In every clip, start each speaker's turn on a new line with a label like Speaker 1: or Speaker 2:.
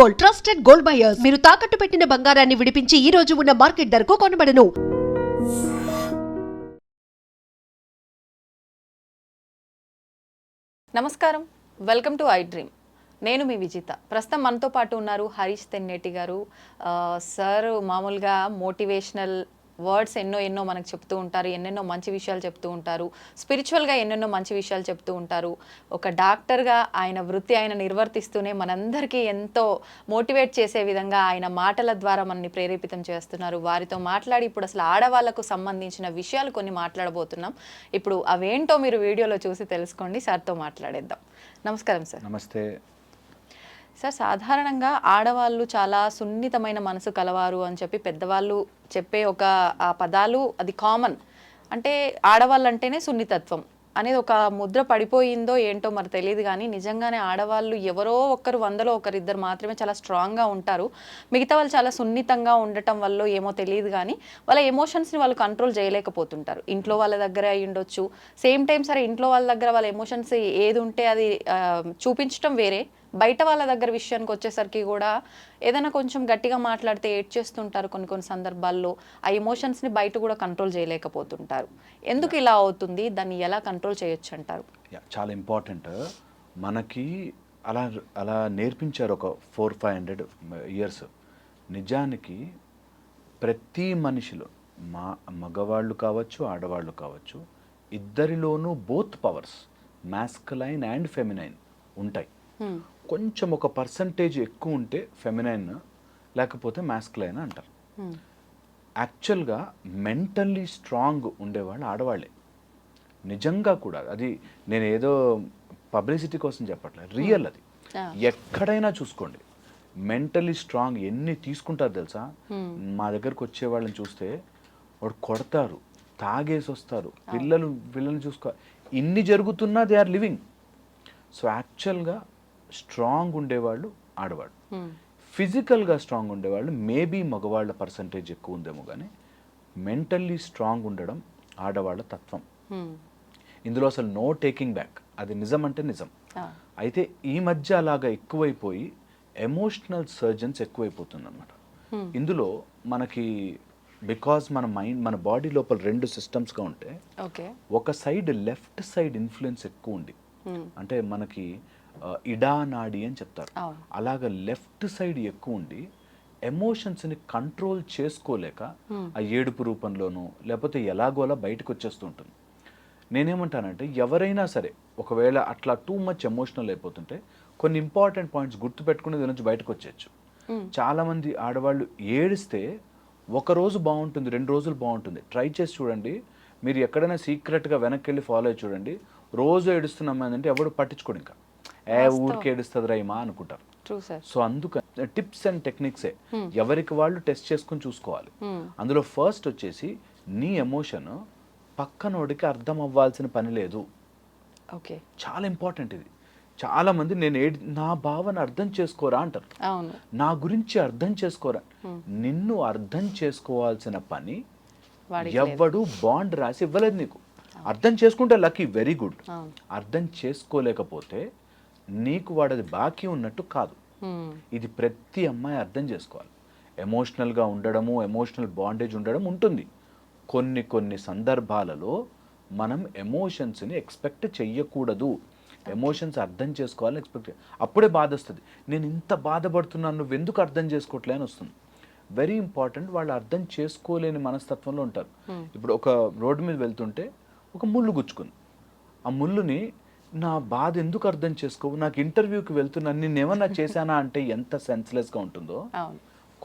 Speaker 1: Gold, trusted gold buyers. మీరు తాకట్టు పెట్టిన బంగారాన్ని విడిపించి ఈ రోజు ఉన్న మార్కెట్ ధరకు కొనబడను.
Speaker 2: నమస్కారం, వెల్కమ్ టు ఐ డ్రీమ్. నేను మీ విజిత. ప్రస్తుతం మనతో పాటు ఉన్నారు హరీష్ తెన్నేటి గారు. సార్ మామూలుగా మోటివేషనల్ వర్డ్స్ ఎన్నో మనకు చెప్తూ ఉంటారు, ఎన్నెన్నో మంచి విషయాలు చెప్తూ ఉంటారు, స్పిరిచువల్గా ఎన్నెన్నో మంచి విషయాలు చెప్తూ ఉంటారు. ఒక డాక్టర్గా ఆయన వృత్తి ఆయన నిర్వర్తిస్తూనే మనందరికీ ఎంతో మోటివేట్ చేసే విధంగా ఆయన మాటల ద్వారా మనల్ని ప్రేరేపితం చేస్తున్నారు. వారితో మాట్లాడి ఇప్పుడు అసలు ఆడవాళ్లకు సంబంధించిన విషయాలు కొన్ని మాట్లాడబోతున్నాం. ఇప్పుడు అవేంటో మీరు వీడియోలో చూసి తెలుసుకోండి. సార్తో మాట్లాడేద్దాం. నమస్కారం సార్.
Speaker 3: నమస్తే
Speaker 2: సార్, సాధారణంగా ఆడవాళ్ళు చాలా సున్నితమైన మనసు కలవారు అని చెప్పి పెద్దవాళ్ళు చెప్పే ఒక ఆ పదాలు అది కామన్. అంటే ఆడవాళ్ళు అంటేనే సున్నితత్వం అనేది ఒక ముద్ర పడిపోయిందో ఏంటో మరి తెలియదు, కానీ నిజంగానే ఆడవాళ్ళు ఎవరో ఒక్కరు 100లో ఒకరిద్దరు మాత్రమే చాలా స్ట్రాంగ్గా ఉంటారు. మిగతా వాళ్ళు చాలా సున్నితంగా ఉండటం వల్ల ఏమో తెలియదు, కానీ వాళ్ళ ఎమోషన్స్ని వాళ్ళు కంట్రోల్ చేయలేకపోతుంటారు. ఇంట్లో వాళ్ళ దగ్గర అయి ఉండొచ్చు, సేమ్ టైం సరే ఇంట్లో వాళ్ళ దగ్గర వాళ్ళ ఎమోషన్స్ ఏది ఉంటే అది చూపించడం వేరే, బయట వాళ్ళ దగ్గర విషయానికి వచ్చేసరికి కూడా ఏదైనా కొంచెం గట్టిగా మాట్లాడితే ఏడ్చేస్తుంటారు. కొన్ని సందర్భాల్లో ఆ ఎమోషన్స్ని బయట కూడా కంట్రోల్ చేయలేకపోతుంటారు. ఎందుకు ఇలా అవుతుంది? దాన్ని ఎలా కంట్రోల్ చేయొచ్చు అంటారు?
Speaker 3: చాలా ఇంపార్టెంట్. మనకి అలా అలా నేర్పించారు ఒక 400-500 ఇయర్స్. నిజానికి ప్రతి మనిషిలో మగవాళ్ళు కావచ్చు ఆడవాళ్ళు కావచ్చు, ఇద్దరిలోనూ both powers masculine and feminine ఉంటాయి. కొంచెం ఒక పర్సంటేజ్ ఎక్కువ ఉంటే ఫెమినైన్, లేకపోతే మాస్కులైన్ అంటారు. యాక్చువల్గా మెంటల్లీ స్ట్రాంగ్ ఉండేవాళ్ళు ఆడవాళ్ళే. నిజంగా కూడా అది నేను ఏదో పబ్లిసిటీ కోసం చెప్పట్లేదు, రియల్. అది ఎక్కడైనా చూసుకోండి, మెంటల్లీ స్ట్రాంగ్ ఎన్ని తీసుకుంటారు తెలుసా. మా దగ్గరకు వచ్చే వాళ్ళని చూస్తే వాడు కొడతారు, తాగేసి వస్తారు, పిల్లల్ని చూసుకో, ఇన్ని జరుగుతున్నా దే ఆర్ లివింగ్. సో యాక్చువల్గా స్ట్రాంగ్ ఉండేవాళ్ళు ఆడవాళ్ళు. ఫిజికల్గా స్ట్రాంగ్ ఉండేవాళ్ళు మేబీ మగవాళ్ళ పర్సంటేజ్ ఎక్కువ ఉందేమో, కానీ మెంటల్లీ స్ట్రాంగ్ ఉండడం ఆడవాళ్ళ తత్వం. ఇందులో అసలు నో టేకింగ్ బ్యాక్. అది నిజం అంటే నిజం. అయితే ఈ మధ్య అలాగా ఎక్కువైపోయి ఎమోషనల్ సర్జన్స్ ఎక్కువైపోతుంది అనమాట. ఇందులో మనకి బికాజ్ మన మైండ్, మన బాడీ లోపల 2 సిస్టమ్స్గా ఉంటే, ఒక సైడ్ లెఫ్ట్ సైడ్ ఇన్ఫ్లుయెన్స్ ఎక్కువ ఉంది. అంటే మనకి ఇడా నాడి అని చెప్తారు. అలాగ లెఫ్ట్ సైడ్ ఎక్కువ ఉండి ఎమోషన్స్ని కంట్రోల్ చేసుకోలేక ఆ ఏడుపు రూపంలోనూ లేకపోతే ఎలాగోలా బయటకు వచ్చేస్తూ ఉంటుంది. నేనేమంటానంటే, ఎవరైనా సరే ఒకవేళ అట్లా టూ మచ్ ఎమోషనల్ అయిపోతుంటే కొన్ని ఇంపార్టెంట్ పాయింట్స్ గుర్తుపెట్టుకుని దీని నుంచి బయటకు వచ్చేయచ్చు. చాలామంది ఆడవాళ్ళు ఏడిస్తే ఒకరోజు బాగుంటుంది, 2 రోజులు బాగుంటుంది. ట్రై చేసి చూడండి. మీరు ఎక్కడైనా సీక్రెట్గా వెనక్కి వెళ్ళి ఫాలో అయ్యి చూడండి. రోజు ఏడుస్తున్నామంటే ఎవడు పట్టించుకోడు, ఇంకా ఊరికి ఏడుస్తుంది రైమా అనుకుంటారు. సో అందుకని టిప్స్ అండ్ టెక్నిక్సే ఎవరికి వాళ్ళు టెస్ట్ చేసుకుని చూసుకోవాలి. అందులో ఫస్ట్ వచ్చేసి, నీ ఎమోషన్ పక్కనోడికి అర్థం అవ్వాల్సిన పని లేదు. చాలా ఇంపార్టెంట్ ఇది. చాలా మంది నా భావన అర్థం చేసుకోరా అంటారు, నా గురించి అర్థం చేసుకోరా. నిన్ను అర్థం చేసుకోవాల్సిన పని ఎవ్వడు బాండ్ రాసి ఇవ్వలేదు నీకు. అర్థం చేసుకుంటే లక్కీ, వెరీ గుడ్. అర్థం చేసుకోలేకపోతే నీకు వాడది బాకీ ఉన్నట్టు కాదు. ఇది ప్రతి అమ్మాయి అర్థం చేసుకోవాలి. ఎమోషనల్గా ఉండడము, ఎమోషనల్ బాండేజ్ ఉండడం ఉంటుంది. కొన్ని సందర్భాలలో మనం ఎమోషన్స్ని ఎక్స్పెక్ట్ చెయ్యకూడదు. ఎమోషన్స్ అర్థం చేసుకోవాలని ఎక్స్పెక్ట్, అప్పుడే బాధ వస్తుంది. నేను ఇంత బాధపడుతున్నాను, నువ్వు ఎందుకు అర్థం చేసుకోవట్లే అని వస్తుంది. Very important. వాళ్ళు అర్థం చేసుకోలేని మనస్తత్వంలో ఉంటారు. ఇప్పుడు ఒక రోడ్డు మీద వెళ్తుంటే ఒక ముళ్ళు గుచ్చుకుంది. ఆ ముళ్ళుని, నా బాధ ఎందుకు అర్థం చేసుకోవు, నాకు ఇంటర్వ్యూకి వెళ్తున్నాను, నేనేమన్నా చేశానా అంటే ఎంత సెన్స్లెస్గా ఉంటుందో.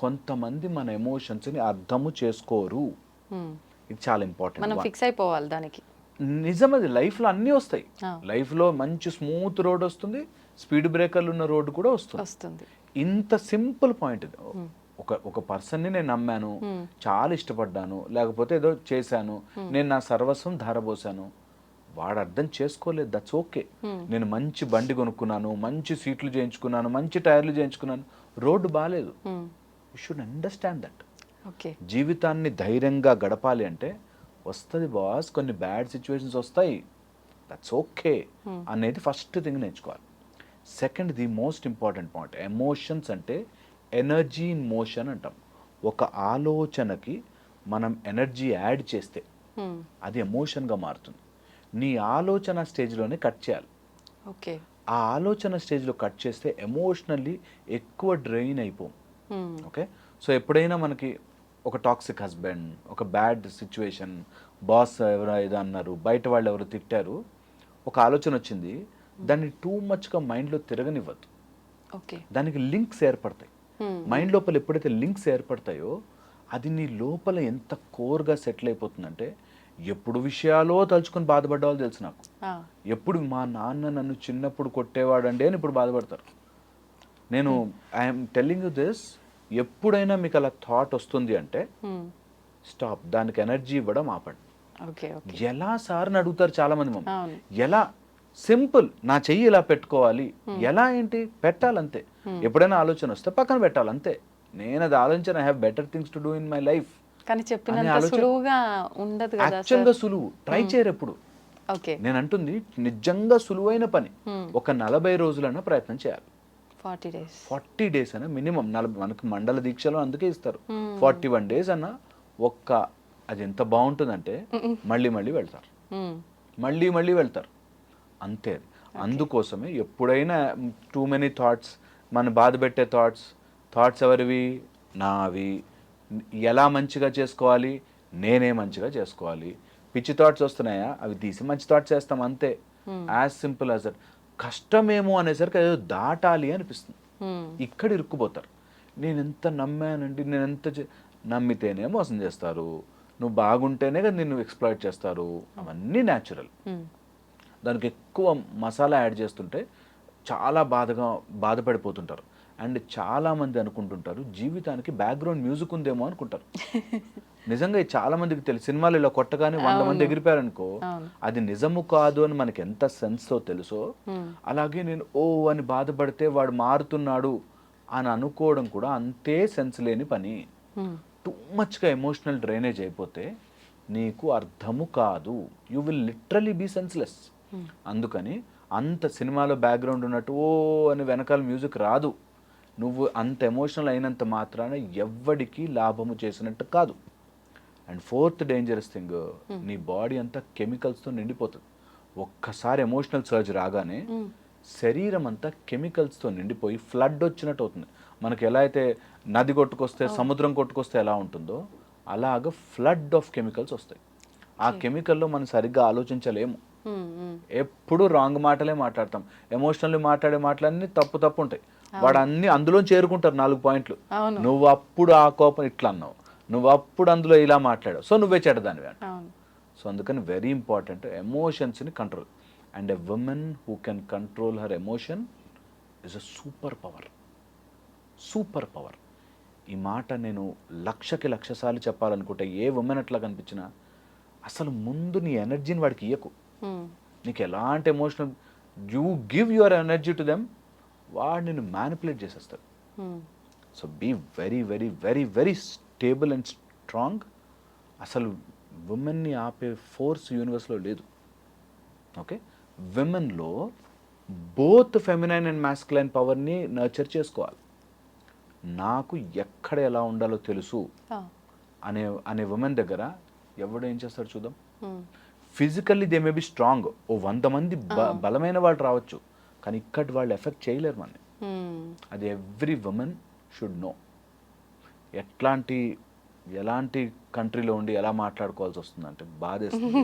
Speaker 3: కొంతమంది మన ఎమోషన్స్ని అర్థము చేసుకోరు. ఇది చాలా ఇంపార్టెంట్.
Speaker 2: మనం ఫిక్స్ అయిపోవాలి దానికి.
Speaker 3: నిజం, అది లైఫ్లో అన్నీ వస్తాయి. లైఫ్లో మంచి స్మూత్ రోడ్ వస్తుంది, స్పీడ్ బ్రేకర్లు ఉన్న రోడ్డు కూడా వస్తుంది. ఇంత సింపుల్ పాయింట్ ఇది. ఒక పర్సన్ని నేను నమ్మాను, చాలా ఇష్టపడ్డాను, లేకపోతే ఏదో చేశాను, నేను నా సర్వస్వం ధారపోసాను, వాడు అర్థం చేసుకోలేదు, దట్స్ ఓకే. నేను మంచి బండి కొనుక్కున్నాను, మంచి సీట్లు చేయించుకున్నాను, మంచి టైర్లు చేయించుకున్నాను, రోడ్డు బాగాలేదు. You should understand that. జీవితాన్ని ధైర్యంగా గడపాలి అంటే వస్తుంది బాస్, కొన్ని బ్యాడ్ సిచ్యువేషన్స్ వస్తాయి, దట్స్ ఓకే అనేది ఫస్ట్ థింగ్ నేర్చుకోవాలి. Second the most important point, emotions అంటే ఎనర్జీ ఇన్ మోషన్ అంటాం. ఒక ఆలోచనకి మనం ఎనర్జీ యాడ్ చేస్తే అది ఎమోషన్గా మారుతుంది. నీ ఆలోచన స్టేజ్లోనే కట్ చేయాలి.
Speaker 2: ఓకే.
Speaker 3: ఆ ఆలోచన స్టేజ్లో కట్ చేస్తే ఎమోషనల్లీ ఎక్కువ డ్రైన్ అయిపోం. ఓకే, సో ఎప్పుడైనా మనకి ఒక టాక్సిక్ హస్బెండ్, ఒక బ్యాడ్ సిచ్యువేషన్, బాస్ ఎవరో ఏదో అన్నారు, బయట వాళ్ళు ఎవరు తిట్టారు, ఒక ఆలోచన వచ్చింది, దాన్ని టూ మచ్గా మైండ్లో తిరగనివ్వద్దు.
Speaker 2: ఓకే.
Speaker 3: దానికి లింక్స్ ఏర్పడతాయి. మైండ్ లోపల ఎప్పుడైతే లింక్స్ ఏర్పడతాయో అది నీ లోపల ఎంత కోర్గా సెటిల్ అయిపోతుందంటే, ఎప్పుడు విషయాలో తలుచుకొని బాధపడ్డ వాళ్ళు తెలుసు నాకు. ఎప్పుడు మా నాన్న నన్ను చిన్నప్పుడు కొట్టేవాడండి అని ఇప్పుడు బాధపడతారు. నేను ఐఎమ్ టెల్లింగ్ యూ దిస్, ఎప్పుడైనా మీకు అలా థాట్ వస్తుంది అంటే స్టాప్, దానికి ఎనర్జీ ఇవ్వడం ఆపండి. ఎలా సార్ అని అడుగుతారు చాలా మంది మమ్మల్ని. ఎలా? సింపుల్, నా చెయ్యి ఇలా పెట్టుకోవాలి. ఎలా ఏంటి? పెట్టాలంతే. ఎప్పుడైనా ఆలోచన వస్తే పక్కన పెట్టాలంతే. నేను అది ఆలోచన, I have better things to do in my life.
Speaker 2: కానీ చెప్పినంత సులువుగా ఉండదు కదా.
Speaker 3: యాక్చువల్గా సులువు, ట్రై చేయరు ఎప్పుడు. నేను అంటుంది నిజంగా సులువైన పని. ఒక 40 రోజులన్నా ప్రయత్నం చేయాలి. 40 days అన్న మినిమం. మనకు మండల దీక్షలో అందుకే ఇస్తారు. 41 days అన్న ఒక్క, అది ఎంత బాగుంటుందంటే మళ్ళీ మళ్ళీ వెళ్తారు, మళ్ళీ మళ్ళీ వెళ్తారు అంతే. అది అందుకోసమే ఎప్పుడైనా టూ మెనీ థాట్స్, మన బాధ పెట్టే థాట్స్ ఎవరివి? నావి. ఎలా మంచిగా చేసుకోవాలి? నేనే మంచిగా చేసుకోవాలి. పిచ్చి థాట్స్ వస్తున్నాయా? అవి తీసి మంచి థాట్స్ చేస్తాం అంతే. As simple as that. కష్టమేమో అనేసరికి ఏదో దాటాలి అనిపిస్తుంది. ఇక్కడ ఇరుక్కుపోతారు. నేను ఎంత నమ్మానండి, నేను ఎంత నమ్మితేనే మోసం చేస్తారు, నువ్వు బాగుంటేనే కదా నిన్ను ఎక్స్ప్లాయిట్ చేస్తారు. అవన్నీ న్యాచురల్. దానికి ఎక్కువ మసాలా యాడ్ చేస్తుంటే చాలా బాధపడిపోతుంటారు. అండ్ చాలామంది అనుకుంటుంటారు జీవితానికి బ్యాక్గ్రౌండ్ మ్యూజిక్ ఉందేమో అనుకుంటారు. నిజంగా చాలా మందికి తెలుసు. సినిమాలు ఇలా కొట్టగానే 100 మంది ఎగిరిపోయారనుకో, అది నిజము కాదు అని మనకి ఎంత సెన్స్తో తెలుసో, అలాగే నేను ఓ అని బాధపడితే వాడు మారుతున్నాడు అని అనుకోవడం కూడా అంతే సెన్స్ లేని పని. టూ మచ్గా ఎమోషనల్ డ్రైనేజ్ అయిపోతే నీకు అర్థము కాదు. You will literally be senseless. అందుకని అంత సినిమాలో బ్యాక్గ్రౌండ్ ఉన్నట్టు ఓ అని వెనకాల మ్యూజిక్ రాదు. నువ్వు అంత ఎమోషనల్ అయినంత మాత్రాన ఎవ్వడికి లాభము చేసినట్టు కాదు. అండ్ ఫోర్త్ డేంజరస్ థింగ్, నీ బాడీ అంతా కెమికల్స్తో నిండిపోతుంది. ఒక్కసారి ఎమోషనల్ సర్జ్ రాగానే శరీరం అంతా కెమికల్స్తో నిండిపోయి ఫ్లడ్ వచ్చినట్టు అవుతుంది. మనకి ఎలా అయితే నది కొట్టుకొస్తే, సముద్రం కొట్టుకొస్తే ఎలా ఉంటుందో అలాగ ఫ్లడ్ ఆఫ్ కెమికల్స్ వస్తాయి. ఆ కెమికల్లో మనం సరిగ్గా ఆలోచించలేము. ఎప్పుడు రాంగ్ మాటలే మాట్లాడతాం. ఎమోషనల్లీ మాట్లాడే మాటలన్నీ తప్పు ఉంటాయి. వాడు అన్ని అందులో చేరుకుంటారు 4 పాయింట్లు. నువ్వు అప్పుడు ఆ కోపం ఇట్లా అన్నావు, నువ్వు అప్పుడు అందులో ఇలా మాట్లాడావు, సో నువ్వే చెడ్డదానివి అంట. సో అందుకని వెరీ ఇంపార్టెంట్ ఎమోషన్స్ని control. And a women who can control her emotion is a super power. Super power. ఈ మాట నేను 1,00,000 సార్లు చెప్పాలనుకుంటే, ఏ ఉమెన్ అట్లా కనిపించినా అసలు ముందు నీ ఎనర్జీని వాడికి ఇయ్యకు. నీకు ఎలాంటి emotional, you give your energy to them, వాడు నిన్ను మ్యానిపులేట్ చేసేస్తాడు. So be very very very very stable and strong. అసలు ఉమెన్ని ఆపే ఫోర్స్ యూనివర్స్లో లేదు. ఓకే, విమెన్లో బోత్ ఫెమినైన్ అండ్ మాస్కులైన్ పవర్ని నర్చర్ చేసుకోవాలి. నాకు ఎక్కడ ఎలా ఉండాలో తెలుసు అనే ఉమెన్ దగ్గర ఎవడు ఏం చేస్తాడు చూద్దాం. Physically they may be strong. 100 మంది బలమైన వాళ్ళు రావచ్చు, కానీ ఇక్కడి వాళ్ళు ఎఫెక్ట్ చేయలేరు మనని. అది ఎవ్రీ ఉమెన్ షుడ్ నో. ఎలాంటి కంట్రీలో ఉండి ఎలా మాట్లాడుకోవాల్సి వస్తుందంటే బాధేస్తుంది.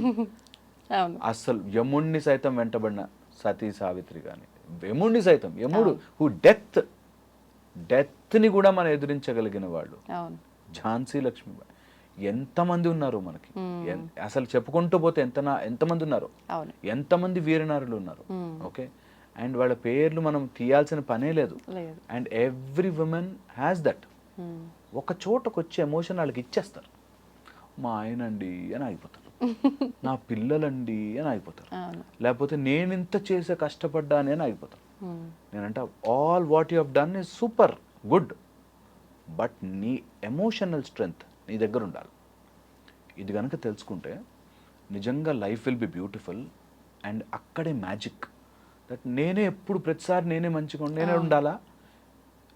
Speaker 3: అసలు యముణ్ణి సైతం వెంటబడిన సతీ సావిత్రి కానీ, యముడు హూ డెత్ని కూడా మనం ఎదిరించగలిగిన వాళ్ళు, ఝాన్సీ లక్ష్మీబాయి, ఎంతమంది ఉన్నారు మనకి. అసలు చెప్పుకుంటూ పోతే ఎంతమంది ఉన్నారు, ఎంతమంది వీరనారులు ఉన్నారు. ఓకే, అండ్ వాళ్ళ పేర్లు మనం తీయాల్సిన పనే లేదు. And every women has that. ఒక చోటకు వచ్చే ఎమోషన్ వాళ్ళకి ఇచ్చేస్తారు. మా ఆయనండి అని ఆగిపోతారు, నా పిల్లలండి అని ఆగిపోతారు, లేకపోతే నేను ఇంత చేసే కష్టపడ్డాని అని ఆగిపోతారు. నేనంటే all what you have done is super good, but నీ ఎమోషనల్ స్ట్రెంగ్త్ నీ దగ్గర ఉండాలి. ఇది కనుక తెలుసుకుంటే నిజంగా life will be beautiful. And అక్కడే మ్యాజిక్. దట్ నేనే ఎప్పుడు ప్రతిసారి నేనే మంచిగా నేనే ఉండాలా?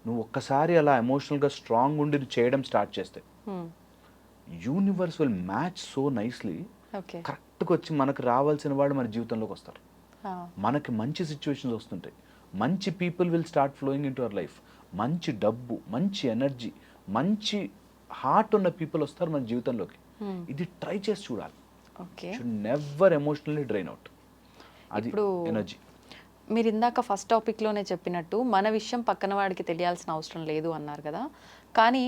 Speaker 3: నువ్వు ఒక్కసారి అలా ఎమోషనల్గా స్ట్రాంగ్ ఉండి చేయడం స్టార్ట్ చేస్తే universe will match so nicely.
Speaker 2: Okay.
Speaker 3: కరెక్ట్గా వచ్చి మనకు రావాల్సిన వాళ్ళు మన జీవితంలోకి వస్తారు. మనకి మంచి సిచ్యువేషన్స్ వస్తుంటాయి, మంచి people will start flowing in to our life. మంచి డబ్బు, మంచి ఎనర్జీ, మంచి హార్ట్ ఉన్న పీపుల్ వస్తారు మన జీవితంలోకి. ఇది ట్రై చేసి చూడాలి.
Speaker 2: Okay.
Speaker 3: Should never emotionally drain out. అది
Speaker 2: ఇప్పుడు
Speaker 3: ఎనర్జీ.
Speaker 2: మీరు ఇందాక ఫస్ట్ టాపిక్లోనే చెప్పినట్టు మన విషయం పక్కన వాడికి తెలియాల్సిన అవసరం లేదు అన్నారు కదా. కానీ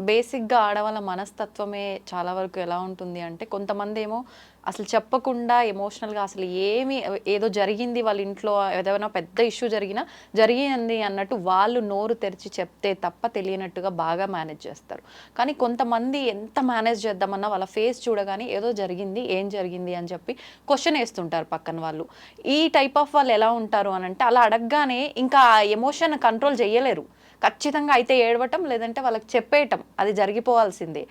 Speaker 2: బేసిక్గా ఆడవాళ్ళ మనస్తత్వమే చాలా వరకు ఎలా ఉంటుంది అంటే, కొంతమంది ఏమో అసలు చెప్పకుండా ఎమోషనల్గా అసలు ఏదో జరిగింది వాళ్ళ ఇంట్లో, ఏదైనా పెద్ద ఇష్యూ జరిగింది అన్నట్టు వాళ్ళు నోరు తెరిచి చెప్తే తప్ప తెలియనట్టుగా బాగా మేనేజ్ చేస్తారు. కానీ కొంతమంది ఎంత మేనేజ్ చేద్దామన్నా వాళ్ళ ఫేస్ చూడగానే ఏదో జరిగింది, ఏం జరిగింది అని చెప్పి క్వశ్చన్ వేస్తుంటారు పక్కన వాళ్ళు. ఈ టైప్ ఆఫ్ వాళ్ళు ఎలా ఉంటారు అని అంటే, అలా అడగగానే ఇంకా ఆ ఎమోషన్ కంట్రోల్ చేయలేరు. ఖచ్చితంగా అయితే ఏడవటం, లేదంటే వాళ్ళకి చెప్పేయటం, అది జరిగిపోవాల్సిందే.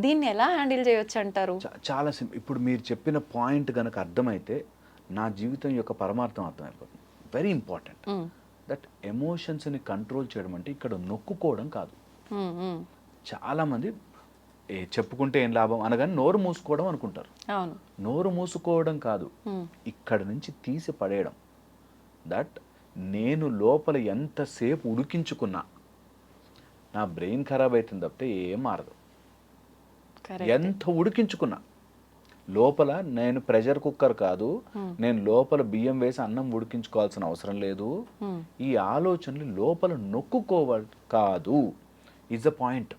Speaker 2: దీన్ని ఎలా హ్యాండిల్ చేయొచ్చు అంటారు?
Speaker 3: చాలా ఇప్పుడు మీరు చెప్పిన పాయింట్ కనుక అర్థమైతే నా జీవితం యొక్క పరమార్థం అర్థమైపోతుంది. వెరీ ఇంపార్టెంట్ దట్ ఎమోషన్స్ని కంట్రోల్ చేయడం అంటే ఇక్కడ నొక్కుకోవడం కాదు. చాలామంది చెప్పుకుంటే ఏం లాభం అనగానే నోరు మూసుకోవడం అనుకుంటారు.
Speaker 2: అవును,
Speaker 3: నోరు మూసుకోవడం కాదు, ఇక్కడ నుంచి తీసి పడేయడం. దట్ నేను లోపల ఎంతసేపు ఉడికించుకున్నా నా బ్రెయిన్ ఖరాబ్ అవుతుంది తప్పితే ఏం మారదు. ఎంత ఉడికించుకున్నా లోపల నేను ప్రెషర్ కుక్కర్ కాదు, నేను లోపల బియ్యం వేసి అన్నం ఉడికించుకోవాల్సిన అవసరం లేదు. ఈ ఆలోచనలు లోపల నొక్కుకోవాలి కాదు is the point.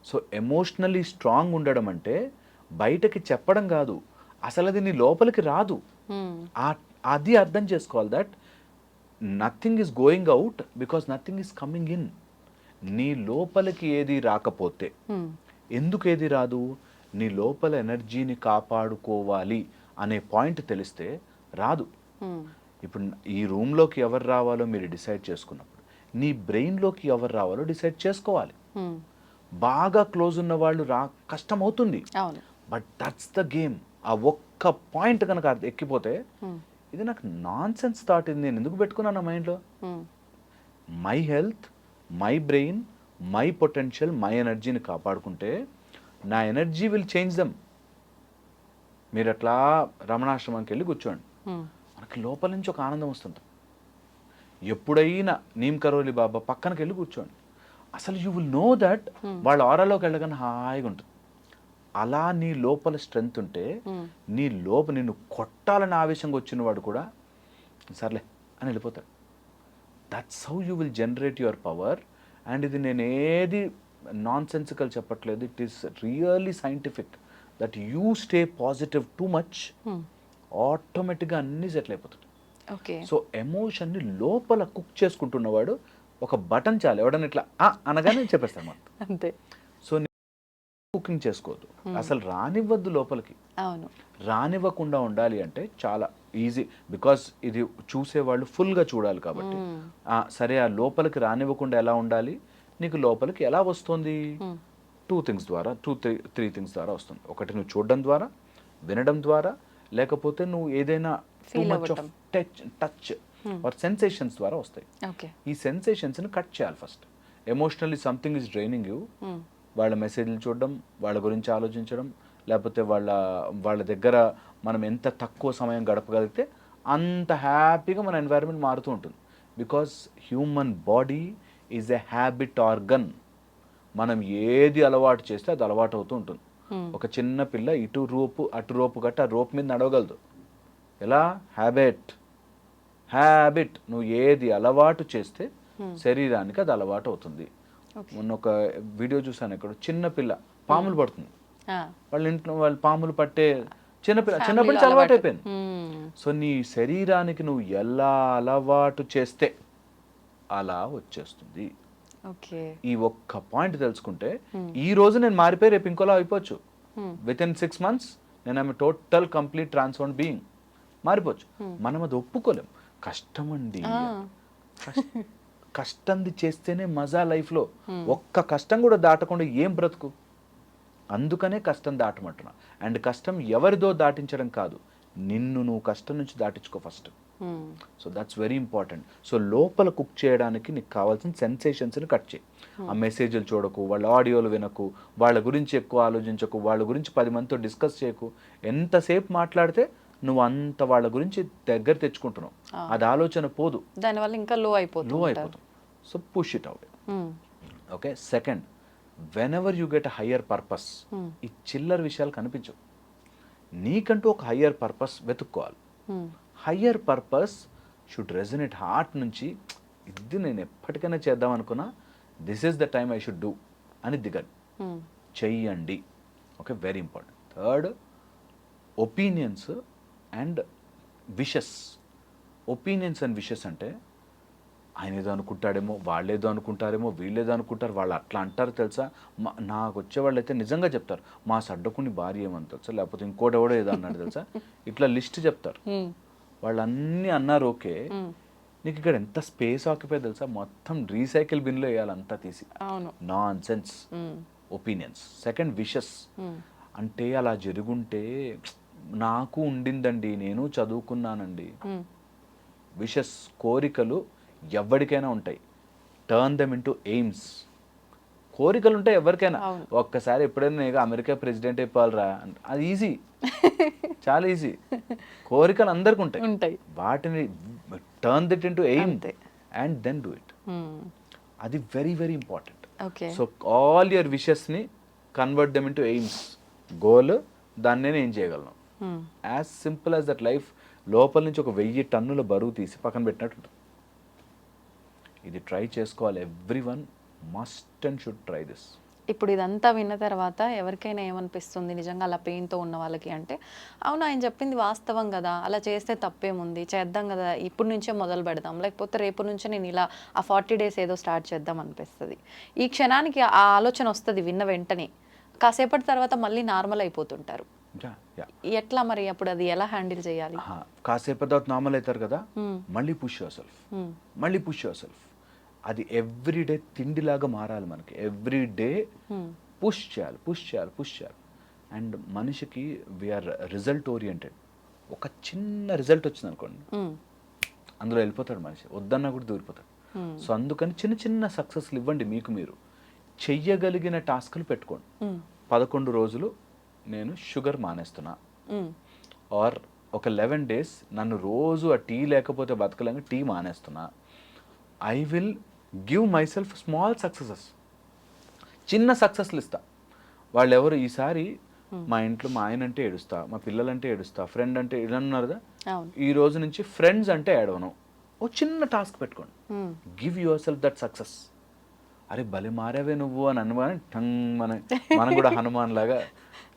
Speaker 3: So emotionally strong ఉండడం అంటే బయటకి చెప్పడం కాదు, అసలు అది నీ లోపలికి రాదు. అది అర్థం చేసుకోవాలి. That nothing is going out because nothing is coming in. నీ లోపలికి ఏది రాకపోతే ఎందుకు ఏది రాదు? నీ లోపల ఎనర్జీని కాపాడుకోవాలి అనే పాయింట్ తెలిస్తే రాదు. ఇప్పుడు ఈ రూమ్లోకి ఎవరు రావాలో మీరు డిసైడ్ చేసుకున్నప్పుడు నీ బ్రెయిన్లోకి ఎవరు రావాలో డిసైడ్ చేసుకోవాలి. బాగా క్లోజ్ ఉన్న వాళ్ళు కష్టం అవుతుంది, బట్ దట్స్ ద గేమ్. ఆ ఒక్క పాయింట్ కనుక ఎక్కిపోతే ఇది నాకు నాన్ సెన్స్ థాట్, ఇది నేను ఎందుకు పెట్టుకున్నాను నా మైండ్లో? My health, my brain, my potential, my ఎనర్జీని కాపాడుకుంటే నా ఎనర్జీ విల్ చేంజ్ దమ్. మీరు అట్లా రమణాశ్రమానికి వెళ్ళి కూర్చోండి, మనకి లోపల నుంచి ఒక ఆనందం వస్తుంది. ఎప్పుడైనా నీమ్ కరోలి బాబా పక్కనకి వెళ్ళి కూర్చోండి, అసలు యూ విల్ నో దట్ వాళ్ళ ఆరాలోకి వెళ్ళగానే హాయిగా ఉంటుంది. అలా నీ లోపల స్ట్రెంగ్త్ ఉంటే నీ నిన్ను కొట్టాలని ఆవేశంగా వచ్చిన వాడు కూడా సర్లే అని వెళ్ళిపోతాడు. That's how you will generate your power. And ఇది నేను ఏది నాన్ సెన్సికల్ చెప్పట్లేదు, it is really scientific. That you stay positive too much, ఆటోమేటిక్గా అన్నీ సెటిల్ అయిపోతుంది. సో ఎమోషన్ని లోపల కుక్ చేసుకుంటున్నవాడు ఒక బటన్ చాలు, ఎవడన్నా ఇట్లా అనగానే చెప్పేస్తాను మనం అంతే. సో కుకింగ్ చేసుకోవద్దు, అసలు రానివ్వద్దు లోపలికి. రానివ్వకుండా ఉండాలి అంటే చాలా ఈజీ, బికాస్ ఇది చూసేవాళ్ళు ఫుల్గా చూడాలి కాబట్టి. సరే, ఆ లోపలికి రానివ్వకుండా ఎలా ఉండాలి? నీకు లోపలికి ఎలా వస్తుంది? టూ త్రీ థింగ్స్ ద్వారా వస్తుంది. ఒకటి నువ్వు చూడడం ద్వారా, వినడం ద్వారా, లేకపోతే నువ్వు ఏదైనా too much of touch are sensations ద్వారా వస్తాయి. ఈ సెన్సేషన్స్ని కట్ చేయాలి first. Emotionally something is draining you, వాళ్ళ మెసేజ్లు చూడడం, వాళ్ళ గురించి ఆలోచించడం, లేకపోతే వాళ్ళ దగ్గర మనం ఎంత తక్కువ సమయం గడపగలిగితే అంత హ్యాపీగా మన ఎన్వైరన్మెంట్ మారుతూ ఉంటుంది. Because human body is a habit organ. మనం ఏది అలవాటు చేస్తే అది అలవాటు అవుతూ ఉంటుంది. ఒక చిన్న పిల్ల ఇటు రోపు అటు రోపు గట్టి ఆ రోపు మీద నడవగలదు. ఎలా? హ్యాబిట్. నువ్వు ఏది అలవాటు చేస్తే శరీరానికి అది అలవాటు అవుతుంది. మొన్న ఒక వీడియో చూసాను, ఇక్కడ చిన్న పిల్ల పాములు పడుతుంది, వాళ్ళ ఇంట్లో వాళ్ళు పాములు పట్టే చిన్నపిల్ల అలవాటు అయిపోయింది. సో నీ శరీరానికి నువ్వు ఎలా అలవాటు చేస్తే అలా వచ్చేస్తుంది. ఈ ఒక్క పాయింట్ తెలుసుకుంటే ఈ రోజు నేను మారిపోయి రేపు ఇంకోలా అయిపోవచ్చు. విత్ ఇన్ 6 months నేను ఆమె టోటల్ కంప్లీట్ ట్రాన్స్ఫార్మ్ బీయింగ్ మారిపోవచ్చు. మనం అది ఒప్పుకోలేం. కష్టం అండి, కష్టంది చేస్తేనే మజా లైఫ్లో. ఒక్క కష్టం కూడా దాటకుండా ఏం బ్రతుకు? అందుకనే కష్టం దాటమంటున్నా. అండ్ కష్టం ఎవరిదో దాటించడం కాదు, నిన్ను నువ్వు కష్టం నుంచి దాటించుకో first. So that's very important. So లోపల కుక్ చేయడానికి నీకు కావాల్సిన సెన్సేషన్స్ని కట్ చేయి. ఆ మెసేజ్లు చూడకు, వాళ్ళ ఆడియోలు వినకు, వాళ్ళ గురించి ఎక్కువ ఆలోచించకు, వాళ్ళ గురించి 10 మందితో డిస్కస్ చేయకు. ఎంతసేపు మాట్లాడితే నువ్వు అంత వాళ్ళ గురించి దగ్గర తెచ్చుకుంటున్నావు, అది ఆలోచన పోదు,
Speaker 2: దానివల్ల ఇంకా లో అయిపోతుంది.
Speaker 3: So push it away. Okay. Second, when ever you get a higher purpose, ఈ చిల్లర విషయాలు కనిపించవు. నీకంటూ ఒక హయ్యర్ పర్పస్ వెతుక్కోవాలి. Higher purpose should resonate heart నుంచి, ఇది నేను ఎప్పటికైనా చేద్దాం అనుకున్నా, this is the time I should do అని దిగండి, చెయ్యండి. Okay, very important. Third, opinions and wishes. Opinions and wishes అంటే ఆయన ఏదో అనుకుంటాడేమో, వాళ్ళేదో అనుకుంటారేమో, వీళ్ళేదో అనుకుంటారు, వాళ్ళు అట్లా అంటారు తెలుసా. నాకు వచ్చేవాళ్ళు అయితే నిజంగా చెప్తారు, మా సడ్డకుని భార్య ఏమని తెలుసా, లేకపోతే ఇంకోటెవడో ఏదో అన్నాడు తెలుసా, ఇట్లా లిస్ట్ చెప్తారు. వాళ్ళు అన్నీ అన్నారు, ఓకే, నీకు ఇక్కడ ఎంత స్పేస్ ఆక్యుపై తెలుసా, మొత్తం రీసైకిల్ బిన్లో వేయాలి అంతా తీసి. Non sense opinions. Second, wishes అంటే అలా జరుగుంటే నాకు ఉండిందండి, నేను చదువుకున్నానండి. విషెస్, కోరికలు ఎవరికైనా ఉంటాయి. Turn them into AIIMS. కోరికలు ఉంటాయి ఎవరికైనా. ఒక్కసారి ఎప్పుడైనా నేను అమెరికా ప్రెసిడెంట్ అయిపోవాలరా, అది ఈజీ, చాలా ఈజీ. కోరికలు అందరికి ఉంటాయి, వాటిని turn it into aim and then do it. అది very very important. So all your విషెస్ని convert them into aims, goal, దాన్ని నేను ఏం చేయగలను. As simple as that. Life లోపల నుంచి ఒక 1000 టన్నుల బరువు తీసి పక్కన పెట్టినట్టు. ఇది ట్రై చేసుకోవాలి. Everyone must and should try this.
Speaker 2: ఇప్పుడు ఇదంతా విన్న తర్వాత ఎవరికైనా ఏమనిపిస్తుంది నిజంగా అలా పెయిన్తో ఉన్న వాళ్ళకి అంటే, అవును ఆయన చెప్పింది వాస్తవం కదా, అలా చేస్తే తప్పేముంది, చేద్దాం కదా, ఇప్పుడు నుంచే మొదలు పెడదాం, లేకపోతే రేపు నుంచే నేను ఇలా ఆ 40 days ఏదో స్టార్ట్ చేద్దాం అనిపిస్తుంది. ఈ క్షణానికి ఆ ఆలోచన వస్తుంది విన్న వెంటనే, కాసేపటి తర్వాత మళ్ళీ నార్మల్ అయిపోతుంటారు. ఎట్లా మరి అప్పుడు అది ఎలా హ్యాండిల్ చేయాలి?
Speaker 3: కాసేపటి తర్వాత నార్మల్ అవుతారు కదా, మళ్ళీ పుష్ యువర్ సెల్ఫ్, మళ్ళీ పుష్ యువర్ సెల్ఫ్. అది ఎవ్రీడే తిండిలాగా మారాలి మనకి. ఎవ్రీడే పుష్ చేయాలి, పుష్ చేయాలి, పుష్ చేయాలి. అండ్ మనిషికి వీఆర్ రిజల్ట్ ఓరియంటెడ్. ఒక చిన్న రిజల్ట్ వచ్చింది అనుకోండి, అందులో వెళ్ళిపోతాడు మనిషి, వద్దన్నా కూడా దూరిపోతాడు. సో అందుకని చిన్న చిన్న సక్సెస్లు ఇవ్వండి మీకు మీరు. చెయ్యగలిగిన టాస్క్లు పెట్టుకోండి. 11 రోజులు నేను షుగర్ మానేస్తున్నా, ఆర్ ఒక 11 days నన్ను రోజు ఆ టీ లేకపోతే బతకలేక టీ మానేస్తున్నా. I will give myself small successes, చిన్న సక్సెస్లు ఇస్తా. వాళ్ళు ఎవరు, ఈసారి మా ఇంట్లో మా ఆయన అంటే ఏడుస్తా, మా పిల్లలంటే ఏడుస్తా, ఫ్రెండ్ అంటే ఇలా ఉన్నారు కదా, ఈ రోజు నుంచి ఫ్రెండ్స్ అంటే ఏడవను. ఓ చిన్న టాస్క్ పెట్టుకోండి, give your self that success. అరే భలే మారావే నువ్వు అని అనగానే టంగ్ మనం కూడా హనుమాన్ లాగా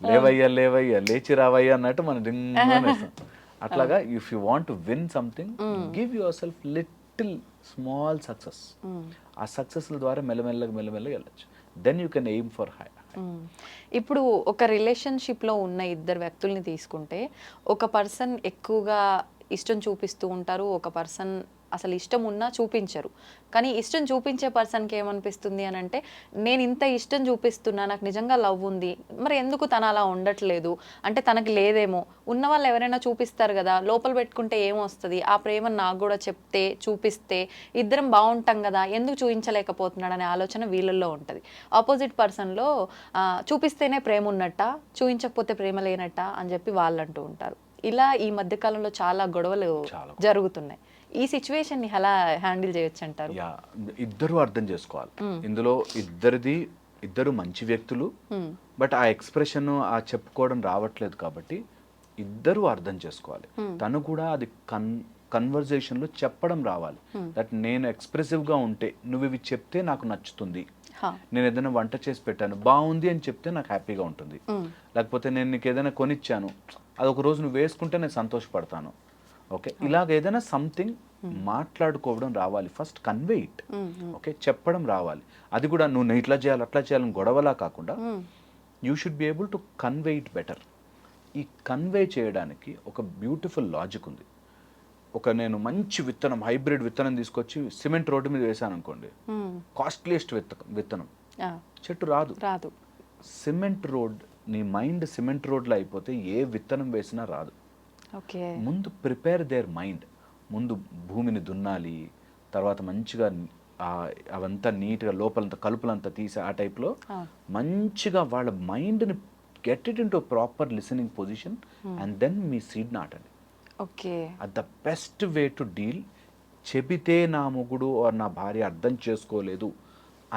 Speaker 3: లేవయ్యా లేవయ్యా లేచి రావయ్యా అన్నట్టు మనం డింగ్ అనేస్తాం. అట్లాగా if you want to win something, give your self little small success. ఆ సక్సెస్ల ద్వారా మెల్లమెల్లగా వెళ్ళచ్చు. Then you can aim for high.
Speaker 2: ఇప్పుడు ఒక రిలేషన్షిప్లో ఉన్న ఇద్దరు వ్యక్తుల్ని తీసుకుంటే, ఒక పర్సన్ ఎక్కువగా ఇష్టం చూపిస్తూ ఉంటారు, ఒక పర్సన్ అసలు ఇష్టం ఉన్నా చూపించరు. కానీ ఇష్టం చూపించే పర్సన్కి ఏమనిపిస్తుంది అని అంటే, నేను ఇంత ఇష్టం చూపిస్తున్నా, నాకు నిజంగా లవ్ ఉంది, మరి ఎందుకు తను అలా ఉండట్లేదు అంటే తనకి లేదేమో. ఉన్న వాళ్ళు ఎవరైనా చూపిస్తారు కదా, లోపల పెట్టుకుంటే ఏమొస్తుంది, ఆ ప్రేమను నాకు కూడా చెప్తే చూపిస్తే ఇద్దరం బాగుంటాం కదా, ఎందుకు చూపించలేకపోతున్నాడు అనే ఆలోచన వీళ్ళల్లో ఉంటుంది. ఆపోజిట్ పర్సన్లో చూపిస్తేనే ప్రేమ ఉన్నట్ట, చూపించకపోతే ప్రేమ లేనట్ట అని చెప్పి వాళ్ళు అంటూ ఉంటారు. ఇలా ఈ మధ్యకాలంలో చాలా గొడవలు జరుగుతున్నాయి. ఈ సిచ్యువేషన్ ని ఎలా హ్యాండిల్ చేయొచ్చు అంటారు?
Speaker 3: ఇద్దరు అర్థం చేసుకోవాలి. ఇందులో ఇద్దరు మంచి వ్యక్తులు, బట్ ఆ ఎక్స్ప్రెషన్ ఆ చెప్పుకోవడం రావట్లేదు కాబట్టి ఇద్దరు అర్థం చేసుకోవాలి. తను కూడా అది కన్వర్జేషన్ లో చెప్పడం రావాలి. దట్ నేను ఎక్స్ప్రెసివ్ గా ఉంటే నువ్వు ఇవి చెప్తే నాకు నచ్చుతుంది, నేను ఏదైనా వంట చేసి పెట్టాను బాగుంది అని చెప్తే నాకు హ్యాపీగా ఉంటుంది, లేకపోతే నేను నీకు ఏదైనా కొనిచ్చాను అది ఒక రోజు నువ్వు వేసుకుంటే నేను సంతోషపడతాను. ఓకే, ఇలాగ ఏదైనా సంథింగ్ మాట్లాడుకోవడం రావాలి. First convey it. ఓకే, చెప్పడం రావాలి. అది కూడా నువ్వు ఇట్లా చేయాలి అట్లా చేయాలని గొడవలా కాకుండా you should be able to convey it better. ఈ కన్వే చేయడానికి ఒక బ్యూటిఫుల్ లాజిక్ ఉంది. నేను మంచి విత్తనం, హైబ్రిడ్ విత్తనం తీసుకొచ్చి సిమెంట్ రోడ్డు మీద వేసాను అనుకోండి, కాస్ట్లీయెస్ట్ విత్తనం, చెట్టు రాదు. సిమెంట్ రోడ్, నీ మైండ్ సిమెంట్ రోడ్లో అయిపోతే ఏ విత్తనం వేసినా రాదు. ముందు ప్రిపేర్ దేర్ మైండ్. ముందు భూమిని దున్నాలి, తర్వాత మంచిగా అవంతా నీట్గా లోపలంతా కలుపులంతా తీసి ఆ టైప్లో మంచిగా వాళ్ళ మైండ్ని get it into proper listening position and then మీ సీడ్ నాటండి.
Speaker 2: Okay,
Speaker 3: the best way to deal. చెబితే నా మొగుడు ఆర్ నా భార్య అర్థం చేసుకోలేదు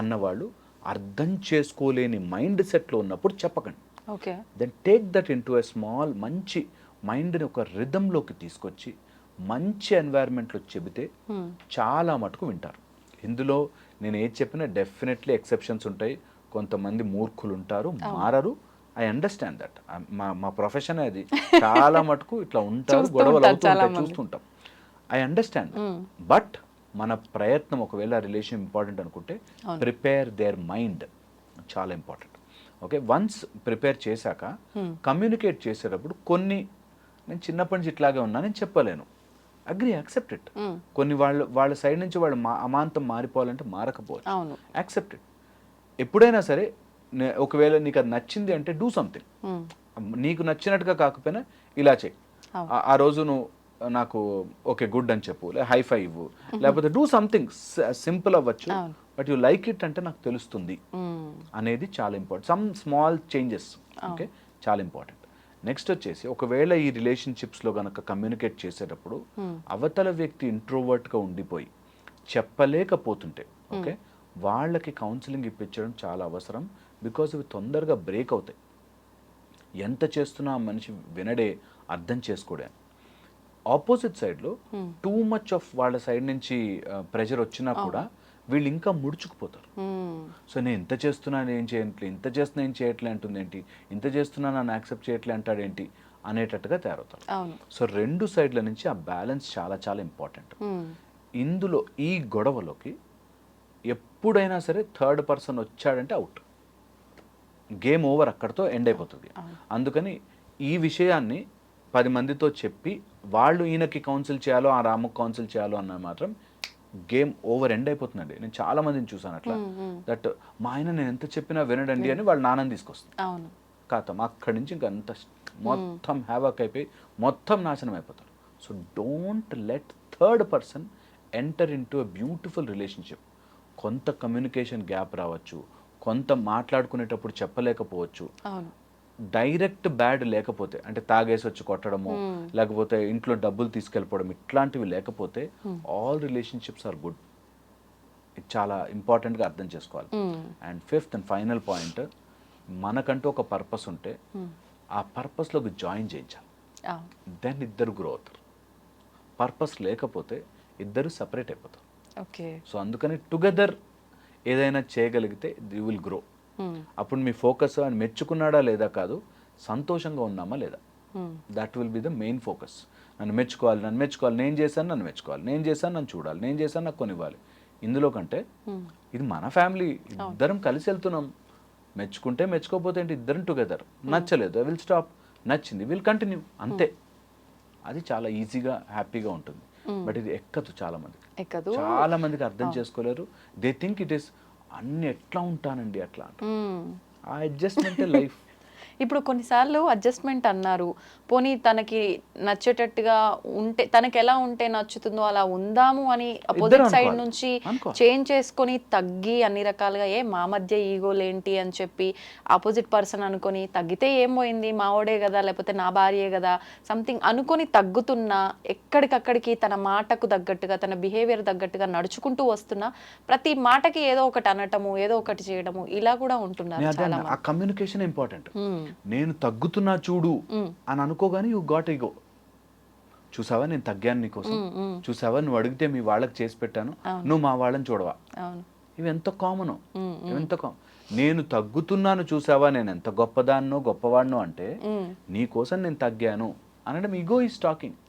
Speaker 3: అన్నవాళ్ళు అర్థం చేసుకోలేని మైండ్ సెట్లో ఉన్నప్పుడు చెప్పకండి.
Speaker 2: Okay,
Speaker 3: then take that in to a small మంచి మైండ్ని ఒక రిథంలోకి తీసుకొచ్చి మంచి ఎన్వైర్న్మెంట్లో చెబితే చాలా మటుకు వింటారు. ఇందులో నేను ఏది చెప్పినా డెఫినెట్లీ ఎక్సెప్షన్స్ ఉంటాయి. కొంతమంది మూర్ఖులు ఉంటారు, మారరు. I understand that. మా ప్రొఫెషన్ అది. చాలా మటుకు ఇట్లా ఉంటారు, గొడవలు అవుతుంటాయి, చూస్తుంటాం. I understand. బట్ మన ప్రయత్నం, ఒకవేళ రిలేషన్ ఇంపార్టెంట్ అనుకుంటే ప్రిపేర్ దేర్ మైండ్, చాలా ఇంపార్టెంట్. ఓకే, వన్స్ ప్రిపేర్ చేశాక కమ్యూనికేట్ చేసేటప్పుడు కొన్ని, నేను చిన్నప్పటి నుంచి ఇట్లాగే ఉన్నా నేను చెప్పలేను, అగ్రీ, యాక్సెప్ట్ ఇట్. కొన్ని వాళ్ళ సైడ్ నుంచి వాళ్ళు అమాంతం మారిపోవాలంటే మారకపోవచ్చు, యాక్సెప్ట్ ఇట్. ఎప్పుడైనా సరే ఒకవేళ నీకు అది నచ్చింది అంటే డూ సంథింగ్. నీకు నచ్చినట్టుగా కాకపోయినా ఇలా చేయి, ఆ రోజు నువ్వు నాకు ఓకే గుడ్ అని చెప్పు, హై ఫై ఇవ్వు, లేకపోతే డూ సంథింగ్ సింపుల్ అవ్వచ్చు, బట్ యు లైక్ ఇట్ అంటే నాకు తెలుస్తుంది అనేది చాలా important. Some small changes, okay, చాలా ఇంపార్టెంట్. నెక్స్ట్ వచ్చేసి, ఒకవేళ ఈ రిలేషన్షిప్స్లో కనుక కమ్యూనికేట్ చేసేటప్పుడు అవతల వ్యక్తి ఇంట్రోవర్ట్గా ఉండిపోయి చెప్పలేకపోతుంటే, ఓకే, వాళ్ళకి కౌన్సిలింగ్ ఇప్పించడం చాలా అవసరం. బికాజ్ ఇవి తొందరగా బ్రేక్ అవుతాయి. ఎంత చేస్తున్నా ఆ మనిషి వినడే, అర్థం చేసుకోడే. ఆపోజిట్ సైడ్లో టూ మచ్ ఆఫ్ వాళ్ళ సైడ్ నుంచి ప్రెషర్ వచ్చినా కూడా వీళ్ళు ఇంకా ముడుచుకుపోతారు. సో నేను ఇంత చేస్తున్నాను ఏం చేయట్లేదు, ఇంత చేస్తున్నా ఏం చేయట్లే అంటుంది ఏంటి, ఇంత చేస్తున్నా నన్ను యాక్సెప్ట్ చేయట్లే అంటాడేంటి అనేటట్టుగా తయారవుతారు. సో రెండు సైడ్ల నుంచి ఆ బ్యాలెన్స్ చాలా చాలా ఇంపార్టెంట్. ఇందులో ఈ గొడవలోకి ఎప్పుడైనా సరే థర్డ్ పర్సన్ వచ్చాడంటే అవుట్, గేమ్ ఓవర్, అక్కడితో ఎండ్ అయిపోతుంది. అందుకని ఈ విషయాన్ని 10 మందితో చెప్పి వాళ్ళు ఈయనకి కౌన్సిల్ చేయాలో ఆ రాముకి కౌన్సిల్ చేయాలో అన్న మాత్రం గేమ్ ఓవర్, ఎండ్ అయిపోతుందండి. నేను చాలా మందిని చూసాను అట్లా, దట్ మా ఆయన నేను ఎంత చెప్పినా వినడండి అని వాళ్ళ నాన్నని తీసుకొస్తుంది. కాతం అక్కడి నుంచి ఇంకా అంత మొత్తం హ్యావాక్ అయిపోయి మొత్తం నాశనం అయిపోతారు. So don't let third person enter in to a beautiful relationship. కొంత కమ్యూనికేషన్ గ్యాప్ రావచ్చు, కొంత మాట్లాడుకునేటప్పుడు చెప్పలేకపోవచ్చు, డైరెక్ట్ బ్యాడ్ లేకపోతే, అంటే తాగేసి వచ్చి కొట్టడము, లేకపోతే ఇంట్లో డబ్బులు తీసుకెళ్ళిపోవడం, ఇట్లాంటివి లేకపోతే ఆల్ రిలేషన్షిప్స్ ఆర్ గుడ్. ఇది చాలా ఇంపార్టెంట్గా అర్థం చేసుకోవాలి. And fifth and final point, మనకంటూ ఒక పర్పస్ ఉంటే ఆ పర్పస్లోకి జాయిన్ చేయించాలి. దెన్ ఇద్దరు గ్రో అవుతారు. పర్పస్ లేకపోతే ఇద్దరు సపరేట్ అయిపోతారు. సో అందుకని టుగెదర్ ఏదైనా చేయగలిగితే యూ విల్ గ్రో. అప్పుడు మీ ఫోకస్ అని మెచ్చుకున్నాడా లేదా కాదు, సంతోషంగా ఉన్నామా లేదా, that will be the main focus. నన్ను మెచ్చుకోవాలి, నన్ను మెచ్చుకోవాలి, నేను చేశాను నన్ను మెచ్చుకోవాలి, నేను చేశాను నన్ను చూడాలి, నేను చేశాను నాకు కొనివ్వాలి. ఇందులో కంటే ఇది మన ఫ్యామిలీ, ఇద్దరం కలిసి వెళ్తున్నాం, మెచ్చుకుంటే మెచ్చుకోకపోతే ఏంటి, ఇద్దరం టుగెదర్. నచ్చలేదు ఐ విల్ స్టాప్, నచ్చింది విల్ కంటిన్యూ, అంతే. అది చాలా ఈజీగా హ్యాపీగా ఉంటుంది. బట్ ఇది ఎక్కదు, చాలా మందికి అర్థం చేసుకోలేరు. దే థింక్ ఇట్ ఈస్ అన్ని ఎట్లా ఉంటానండి అట్లా అంట. ఆ అడ్జస్ట్మెంటే లైఫ్.
Speaker 2: ఇప్పుడు కొన్నిసార్లు అడ్జస్ట్మెంట్ అన్నారు, పోనీ తనకి నచ్చేటట్టుగా ఉంటే, తనకి ఎలా ఉంటే నచ్చుతుందో అలా ఉందాము అని అపోజిట్ సైడ్ నుంచి చేంజ్ చేసుకొని తగ్గి అన్ని రకాలుగా మా మధ్య ఈగోలేంటి అని చెప్పి ఆపోజిట్ పర్సన్ అనుకొని తగ్గితే ఏం పోయింది, మావోడే కదా లేకపోతే నా భార్యే కదా సంథింగ్ అనుకొని తగ్గుతున్నా, ఎక్కడికక్కడికి తన మాటకు తగ్గట్టుగా తన బిహేవియర్ తగ్గట్టుగా నడుచుకుంటూ వస్తున్నా ప్రతి మాటకి ఏదో ఒకటి అనటము, ఏదో ఒకటి చేయడము, ఇలా కూడా ఉంటున్నారు చాలా మంది.
Speaker 3: ఆ కమ్యూనికేషన్ ఇంపార్టెంట్. నేను తగ్గుతున్నా చూడు అని అనుకోగానే యూ గాట్ ఈగో. చూసావా నేను తగ్గాను నీకోసం, చూసావా నువ్వు అడిగితే మీ వాళ్ళకి చేసి పెట్టాను, నువ్వు మా వాళ్ళని చూడవా. ఇవి ఎంత కామన్, నేను తగ్గుతున్నాను చూసావా, నేను ఎంత గొప్పదాన్నో గొప్పవాడినో అంటే నీ కోసం నేను తగ్గాను అనడం ఈగో ఈజ్ టాకింగ్.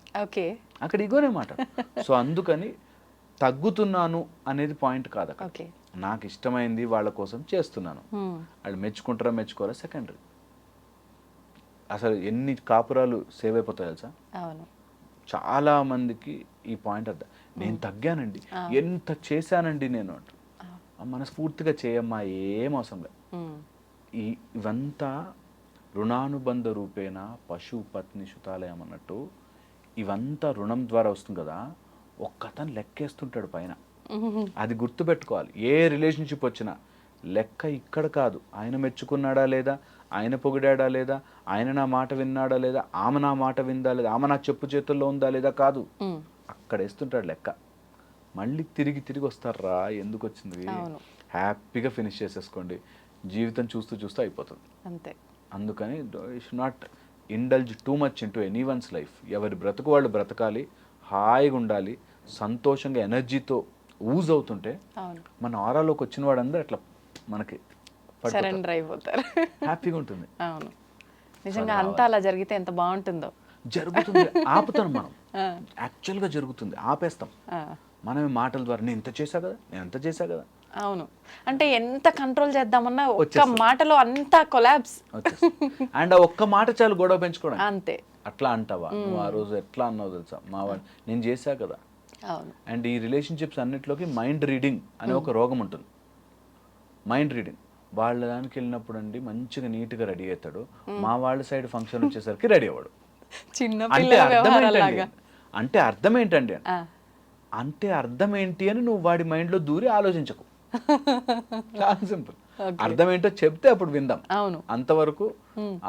Speaker 3: అక్కడ ఈగోనే మాట. సో అందుకని తగ్గుతున్నాను అనేది పాయింట్ కాదు అక్కడ. నాకు ఇష్టమైంది వాళ్ళ కోసం చేస్తున్నాను, వాళ్ళు మెచ్చుకుంటారా మెచ్చుకోరా సెకండరీ. అసలు ఎన్ని కాపురాలు సేవ్ అయిపోతాయి తెలుసా. చాలా మందికి ఈ పాయింట్ అర్థం, నేను తగ్గానండి, ఎంత చేశానండి నేను అంట. మనస్ఫూర్తిగా చేయమ్మా, ఏం అవసరం లేదు. ఇవంతా రుణానుబంధ రూపేణ పశు పత్ని సుతాలయం అన్నట్టు, ఇవంతా రుణం ద్వారా వస్తుంది కదా. ఒక్కతను లెక్కేస్తుంటాడు పైన. అది గుర్తుపెట్టుకోవాలి. ఏ రిలేషన్షిప్ వచ్చినా లెక్క ఇక్కడ కాదు, ఆయన మెచ్చుకున్నాడా లేదా, ఆయన పొగిడాడా లేదా, ఆయన నా మాట విన్నాడా లేదా, ఆమె నా మాట విందా లేదా, ఆమె నా చెప్పు చేతుల్లో ఉందా లేదా కాదు, అక్కడ వేస్తుంటాడు లెక్క. మళ్ళీ తిరిగి తిరిగి వస్తారా, ఎందుకు వచ్చింది, హ్యాపీగా ఫినిష్ చేసేసుకోండి. జీవితం చూస్తూ చూస్తూ అయిపోతుంది
Speaker 2: అంతే.
Speaker 3: అందుకని you should not indulge too much into any one's life. ఎవరి బ్రతుకు వాళ్ళు బ్రతకాలి, హాయిగా ఉండాలి, సంతోషంగా ఎనర్జీతో ఊజ్ అవుతుంటే మన ఆరాలోకి వచ్చిన వాడందరూ అట్లా మనకి
Speaker 2: సరెండర్ అయిపోతారు,
Speaker 3: హ్యాపీగా ఉంటుంది.
Speaker 2: అవును, నిజంగా అంతా అలా జరిగితే ఎంత బాగుంటుందో.
Speaker 3: జరుగుతుంది, ఆపుతాం మనం, యాక్చువల్గా జరుగుతుంది, ఆపేస్తాం మనమే మాటల ద్వారా. నేను ఇంత చేశా కదా, నేను అంత చేశా కదా.
Speaker 2: అవును, అంటే ఎంత కంట్రోల్ చేద్దామన్నా ఒక్క మాటలో అంతా కొలాబ్స్.
Speaker 3: అండ్ ఆ ఒక్క మాట చాలు గొడవ పెంచుకోవడం.
Speaker 2: అంతే.
Speaker 3: అట్లా అంటావా నువ్వు, ఆ రోజు ఎట్లా అన్నావు తెలుసా, మా వాడు నేను చేశా కదా. అండ్ ఈ రిలేషన్షిప్స్ అన్నిట్లోకి మైండ్ రీడింగ్ అనే ఒక రోగం ఉంటుంది. మైండ్ రీడింగ్ వాళ్ళ దానికి వెళ్ళినప్పుడు అండి మంచిగా నీట్గా రెడీ అవుతాడు, మా వాళ్ళ సైడ్ ఫంక్షన్ వచ్చేసరికి రెడీ అవ్వడు. అంటే అర్థం ఏంటండి, అంటే అర్థం ఏంటి అని నువ్వు వాడి మైండ్లో దూరి ఆలోచించకు. చాలా సింపుల్. అర్థం ఏంటో చెప్తే అప్పుడు విందాం, అంతవరకు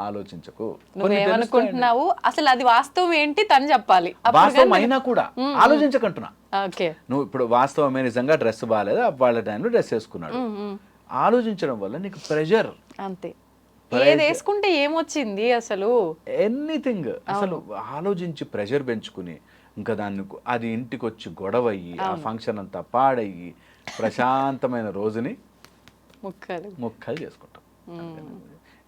Speaker 3: ఆలోచించకు.
Speaker 2: నువ్వేమనుకుంటున్నావు అసలు అది వాస్తవం ఏంటి తను చెప్పాలి.
Speaker 3: వాస్తవం అయినా కూడా ఆలోచించకంటున్నా. నువ్వు ఇప్పుడు వాస్తవమే నిజంగా డ్రెస్ బాగాలేదు, వాళ్ళ టైంలో డ్రెస్ వేసుకున్నాడు, ఆలోచించడం వల్ల నీకు ప్రెషర్.
Speaker 2: అంతే, ఏది వేసుకుంటే ఏమొచ్చింది అసలు,
Speaker 3: ఎనీథింగ్ అసలు ఆలోచించి ప్రెషర్ పెంచుకుని ఇంకా దాన్ని అది ఇంటికి వచ్చి గొడవ అయ్యి ఆ ఫంక్షన్ అంతా పాడయ్యి ప్రశాంతమైన రోజుని ముక్కలు చేసుకుంటాం.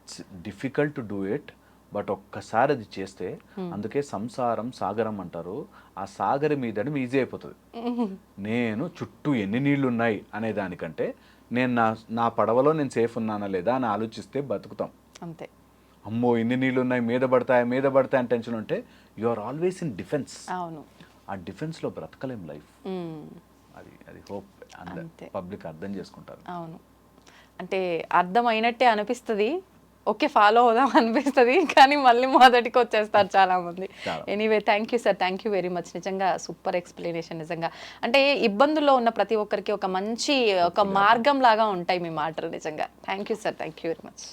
Speaker 3: It's difficult to do it, but ఒక్కసారి అది చేస్తే, అందుకే సంసారం సాగరం అంటారు, ఆ సాగరం మీదడం ఈజీ అయిపోతుంది. నేను చుట్టూ ఎన్ని నీళ్లు ఉన్నాయి అనే దానికంటే నేను నా పడవలో నేను సేఫ్ ఉన్నానా లేదా అని ఆలోచిస్తే బతుకుతాం.
Speaker 2: అంతే.
Speaker 3: అమ్మో ఇన్ని నీళ్ళు ఉన్నాయి, మీద పడతాయి అని టెన్షన్ ఉంటే you are always in defence.
Speaker 2: అవును,
Speaker 3: ఆ డిఫెన్స్లో బ్రతకలేం లైఫ్. అది హోప్ పబ్లిక్ అర్థం చేసుకుంటారు.
Speaker 2: అవును, అంటే అర్థం అయినట్టే అనిపిస్తుంది, ఓకే ఫాలో అవుదాం అనిపిస్తుంది, కానీ మళ్ళీ మొదటికి వచ్చేస్తారు చాలా మంది. Anyway thank you sir, thank you very much. నిజంగా సూపర్ ఎక్స్ప్లెనేషన్. నిజంగా అంటే ఇబ్బందుల్లో ఉన్న ప్రతి ఒక్కరికి ఒక మంచి ఒక మార్గం లాగా ఉంటాయి మీ మాటలు. నిజంగా thank you sir, thank you very much.